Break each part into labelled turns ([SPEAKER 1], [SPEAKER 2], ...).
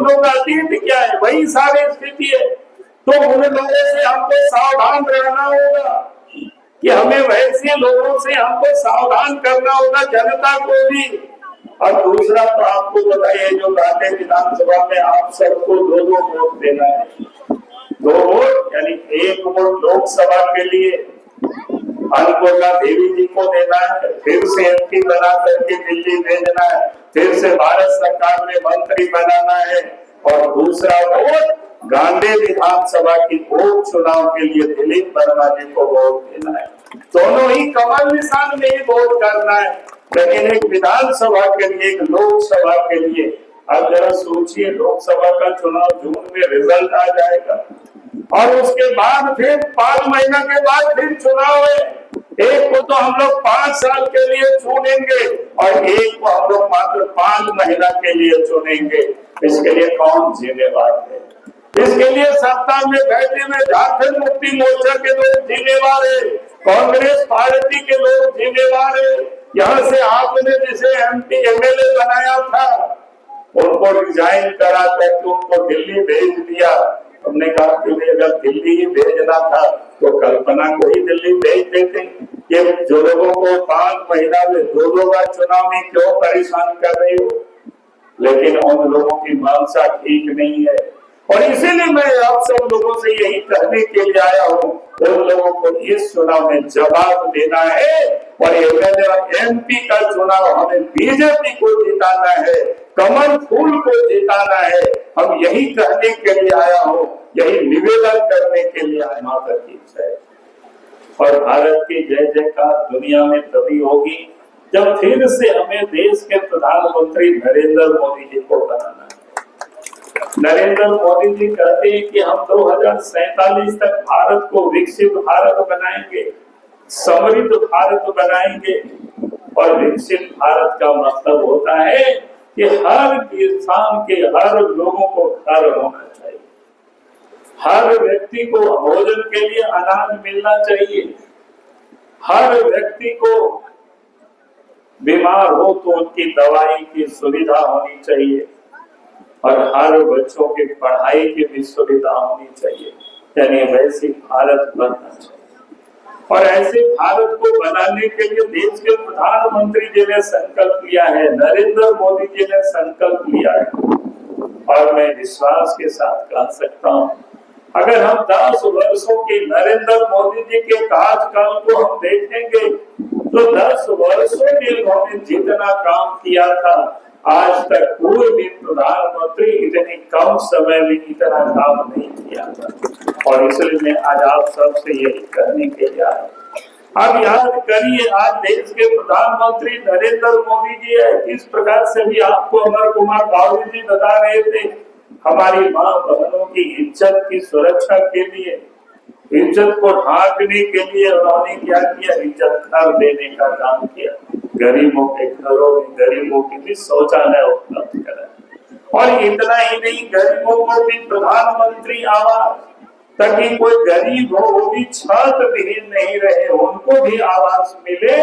[SPEAKER 1] लोगों का अतीत क्या है, वही सारी स्थिति है। तो उन लोगों से हमको सावधान रहना होगा कि हमें वैसे लोगों से हमको सावधान करना होगा, जनता को भी। और दूसरा तो आपको बताइए, जो गांधी विधानसभा में आप सबको 2-2 वोट देना है, 2 वोट यानी 1 वोट लोकसभा के लिए अन्नपूर्णा देवी जी को देना है, फिर से एमपी बना करके दिल्ली भेजना है, फिर से भारत सरकार में मंत्री बनाना है, और दूसरा वोट गांधी विधानसभा की उपचुनाव के लिए दिलीप वर्मा जी को वोट देना है। दोनों ही कमल निशान में ही वोट करना है, लेकिन एक विधानसभा के लिए, एक लोकसभा के लिए। अब जरा सोचिए, लोकसभा का चुनाव जून में रिजल्ट आ जाएगा और उसके बाद फिर 5 महीना के बाद फिर चुनाव है। एक को तो हम लोग 5 साल के लिए चुनेंगे और एक को हम लोग मात्र 5 महीना के लिए चुनेंगे। इसके लिए कौन जिम्मेवार है? इसके लिए सत्ता में बैठे हुए झारखंड मुक्ति मोर्चा के लोग जिम्मेवार है, कांग्रेस पार्टी के लोग जिम्मेवार है। यहाँ से आपने जिसे एमपी एमएलए बनाया था, उनको रिजाइन करा करके उनको दिल्ली भेज दिया। हमने कहा कि अगर दिल्ली ही भेजना था तो कल्पना को ही दिल्ली भेज देते। ये जो लोगों को 5 महीना में 2 बार चुनाव में क्यों परेशान कर रही हो? लेकिन उन लोगों की मानसा ठीक नहीं है, और इसीलिए मैं आप सब लोगों से यही कहने के लिए आया हूँ, उन लोगों को इस चुनाव में जवाब देना है। और एमएलए और एमपी का चुनाव हमें बीजेपी को जिताना है, कमल फूल को जिताना है। हम यही कहने के लिए आया हूँ, यही निवेदन करने के लिए आया। माता की जय। और भारत की जय जयकार दुनिया में तभी होगी जब फिर से हमें देश के प्रधानमंत्री नरेंद्र मोदी जी को बनाना है। नरेंद्र मोदी जी कहते हैं कि हम 2047 तक भारत को विकसित भारत बनाएंगे, समृद्ध भारत बनाएंगे। और विकसित भारत का मतलब होता है कि हर इंसान के, हर लोगों को घर होना चाहिए, हर व्यक्ति को भोजन के लिए अनाज मिलना चाहिए, हर व्यक्ति को बीमार हो तो उनकी दवाई की सुविधा होनी चाहिए, और हर बच्चों की पढ़ाई की भी सुविधा होनी चाहिए। यानी वैसी भारत बनना चाहिए। और ऐसे भारत को बनाने के लिए देश के प्रधानमंत्री जी ने संकल्प लिया है, नरेंद्र मोदी जी ने संकल्प लिया है। और मैं विश्वास के साथ कह सकता हूँ, अगर हम 10 वर्षों के नरेंद्र मोदी जी के कार्यकाल को हम देखेंगे तो 10 वर्षों में उन्होंने जितना काम किया था, आज तक कोई भी प्रधानमंत्री इतने कम समय में इतना काम नहीं किया था। और इसलिए मैं आज आप सबसे यही कहने के लिए आया। अब याद करिए, आज देश के प्रधानमंत्री नरेंद्र मोदी जी है। इस प्रकार से भी आपको अमर कुमार बाबू जी बता रहे थे, हमारी माँ बहनों की इज्जत की सुरक्षा के लिए, इज्जत को ढांकने के लिए उन्होंने क्या किया? इज्जत घर देने का काम किया। गरीबों के घरों में गरीबों के भी शौचालय उपलब्ध करा। और इतना ही नहीं, गरीबों को भी प्रधानमंत्री आवास, ताकि कोई गरीब हो वो भी छत विहीन नहीं रहे, उनको भी आवास मिले।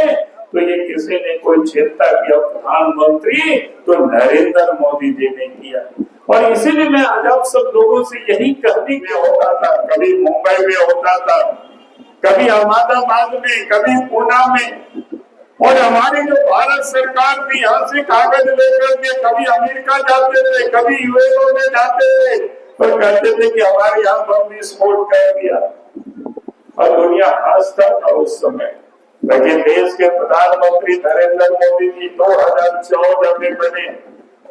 [SPEAKER 1] तो ये किसी ने कोई चिंता किया? प्रधानमंत्री तो नरेंद्र मोदी जी ने किया। और इसीलिए मैं आज आप सब लोगों से यही कहने में होता था, कभी मुंबई में होता था, कभी अहमदाबाद में, कभी पूना में। और हमारी जो भारत सरकार भी यहाँ से कागज लेकर के कभी अमेरिका जाते थे, कभी यूएसए में जाते थे, तो कहते थे कि हमारे यहाँ बम विस्फोट कर दिया, और दुनिया हंसता था उस समय। लेकिन देश के प्रधानमंत्री नरेंद्र मोदी जी 2014 में बने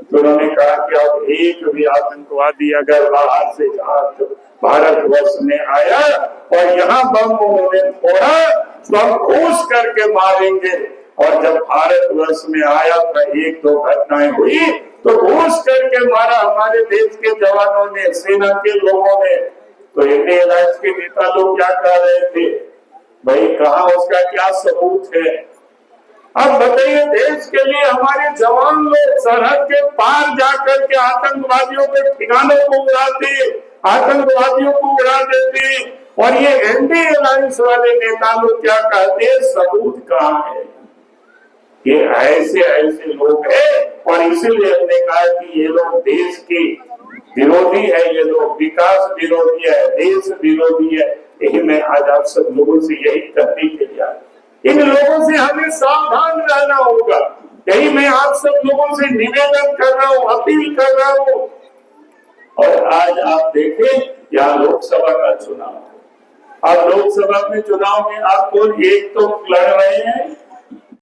[SPEAKER 1] तो उन्होंने कहा कि अब एक भी आतंकवादी अगर बाहर से भारतवर्ष में आया और यहाँ बम उन्होंने फोड़ा तो हम घूस करके मारेंगे। और जब भारतवर्ष में आया था, 1-2 घटनाएं हुई तो घूस करके मारा हमारे देश के जवानों ने, सेना के लोगों ने। तो इंडियन अलायंस के नेता लोग क्या कह रहे थे? भाई कहाँ उसका क्या सबूत है? अब बताइए, देश के लिए हमारे जवान लोग सरहद के पार जाकर के आतंकवादियों के ठिकानों को उड़ाते, आतंकवादियों को उड़ा देते। और ये इंडियन अलायंस वाले नेता लोग क्या कहते हैं? सबूत कहाँ है? ये ऐसे ऐसे लोग हैं। और इसीलिए हमने कहा कि ये लोग देश की विकास विरोधी है, देश विरोधी है। यही मैं आज आप सब लोगों से यही कहने के लिए आया। इन लोगों से हमें सावधान रहना होगा। यही मैं आप सब लोगों से निवेदन कर रहा हूँ, अपील कर रहा हूँ। और आज आप देखें, यहाँ लोकसभा का चुनाव, आप लोकसभा में चुनाव में आप कौन एक तो लड़ रहे हैं,